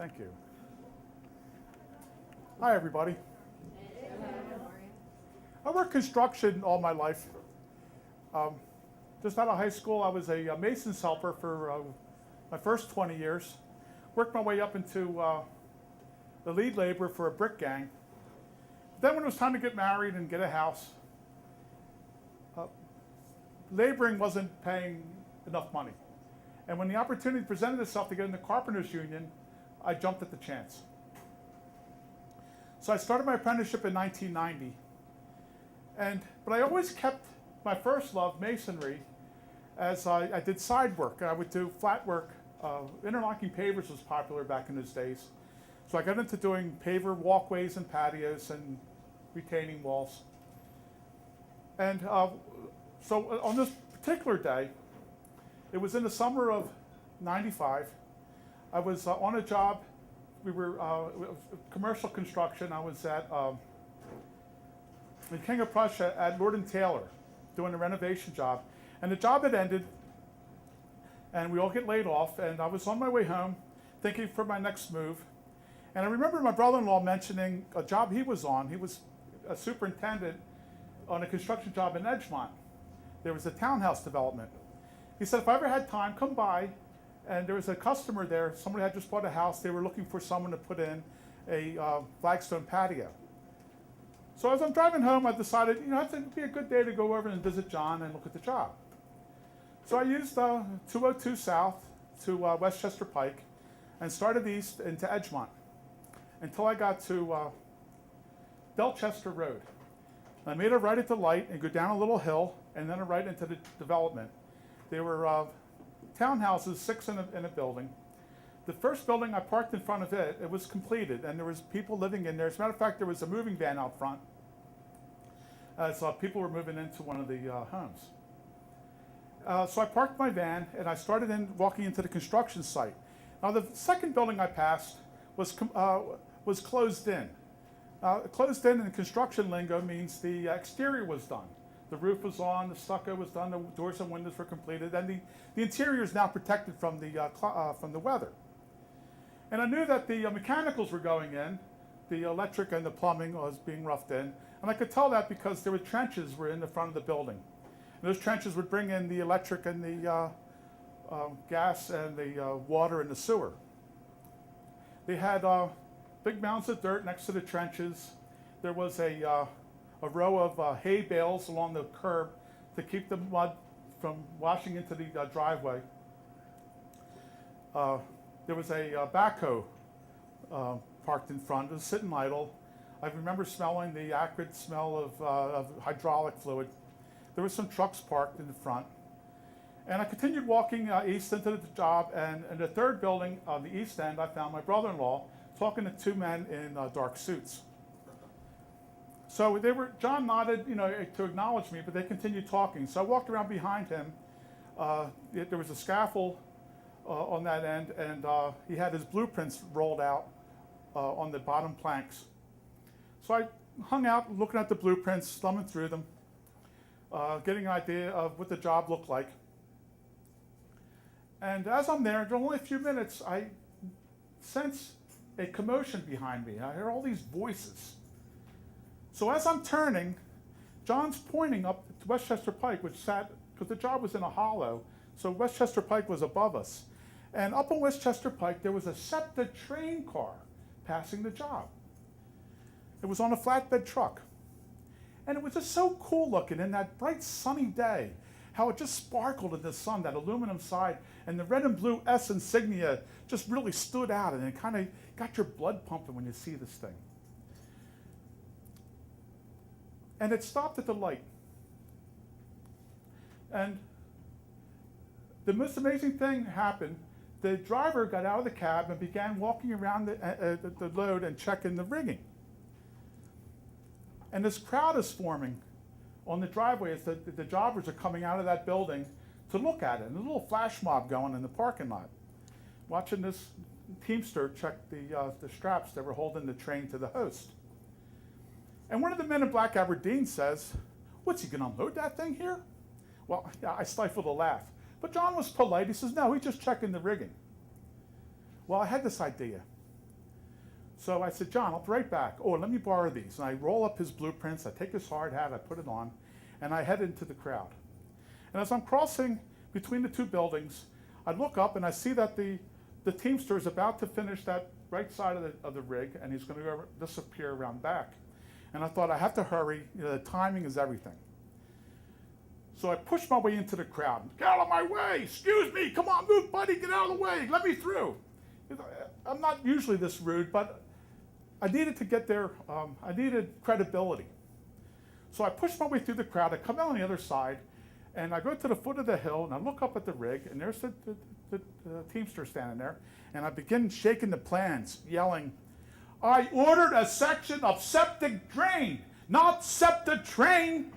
Thank you. Hi, everybody. I worked construction all my life. Just out of high school, I was a mason's helper for my first 20 years. Worked my way up into the lead laborer for a brick gang. Then when it was time to get married and get a house, laboring wasn't paying enough money. And when the opportunity presented itself to get in the carpenters union, I jumped at the chance. So I started my apprenticeship in 1990. But I always kept my first love, masonry, as I did side work. I would do flat work. Interlocking pavers was popular back in those days. So I got into doing paver walkways and patios and retaining walls. And so on this particular day, it was in the summer of '95. I was on a job. We were commercial construction. I was at in King of Prussia at Lord & Taylor doing a renovation job. And the job had ended, and we all get laid off, and I was on my way home thinking for my next move. And I remember my brother-in-law mentioning a job he was on. He was a superintendent on a construction job in Edgemont. There was a townhouse development. He said, if I ever had time, come by. And there was a customer there. Somebody had just bought a house. They were looking for someone to put in a flagstone patio. So as I'm driving home, I decided, I think it'd be a good day to go over and visit John and look at the job. So I used 202 South to Westchester Pike and started east into Edgemont until I got to Delchester Road. I made a right at the light and go down a little hill and then a right into the development. There were townhouses, 6 in a building. The first building, I parked in front of it. It was completed, and there was people living in there. As a matter of fact, there was a moving van out front. So people were moving into one of the homes. So I parked my van, and I started walking into the construction site. Now, the second building I passed was closed in. Closed in construction lingo means the exterior was done. The roof was on, the stucco was done, the doors and windows were completed, and the interior is now protected from the weather. And I knew that the mechanicals were going in, the electric and the plumbing was being roughed in, and I could tell that because there were trenches were in the front of the building. And those trenches would bring in the electric and the gas and the water and the sewer. They had big mounds of dirt next to the trenches. There was a row of hay bales along the curb to keep the mud from washing into the driveway. There was a backhoe parked in front. It was sitting idle. I remember smelling the acrid smell of hydraulic fluid. There were some trucks parked in the front. And I continued walking east into the job, and in the third building on the east end, I found my brother-in-law talking to 2 men in dark suits. So John nodded, to acknowledge me, but they continued talking. So I walked around behind him. There was a scaffold on that end, and he had his blueprints rolled out on the bottom planks. So I hung out looking at the blueprints, thumbing through them, getting an idea of what the job looked like. And as I'm there, for only a few minutes, I sense a commotion behind me. I hear all these voices. So as I'm turning, John's pointing up to Westchester Pike, which sat, because the job was in a hollow, so Westchester Pike was above us. And up on Westchester Pike, there was a SEPTA train car passing the job. It was on a flatbed truck. And it was just so cool looking in that bright sunny day, how it just sparkled in the sun, that aluminum side, and the red and blue S insignia just really stood out, and it kind of got your blood pumping when you see this thing. And it stopped at the light. And the most amazing thing happened. The driver got out of the cab and began walking around the load and checking the rigging. And this crowd is forming on the driveway as the jobbers are coming out of that building to look at it. And a little flash mob going in the parking lot, watching this teamster check the straps that were holding the train to the host. And one of the men in black Aberdeen says, "What's he going to unload that thing here?" Well, yeah, I stifled a laugh. But John was polite. He says, "No, he's just checking the rigging." Well, I had this idea. So I said, John, I'll be right back. Oh, let me borrow these. And I roll up his blueprints, I take his hard hat, I put it on, and I head into the crowd. And as I'm crossing between the two buildings, I look up and I see that the Teamster is about to finish that right side of the rig, and he's going to go disappear around back. And I thought, I have to hurry. You know, the timing is everything. So I pushed my way into the crowd. Get out of my way! Excuse me! Come on, move, buddy! Get out of the way! Let me through! I'm not usually this rude, but I needed to get there. I needed credibility. So I pushed my way through the crowd. I come out on the other side, and I go to the foot of the hill, and I look up at the rig, and there's the Teamster standing there, and I begin shaking the plans, yelling, I ordered a section of septic drain, not septic train.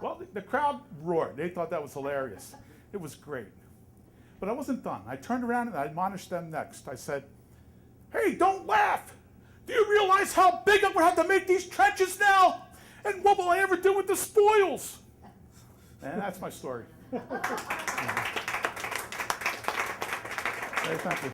Well, the crowd roared. They thought that was hilarious. It was great. But I wasn't done. I turned around and I admonished them next. I said, hey, don't laugh. Do you realize how big I'm going to have to make these trenches now? And what will I ever do with the spoils? And that's my story. Hey, thank you.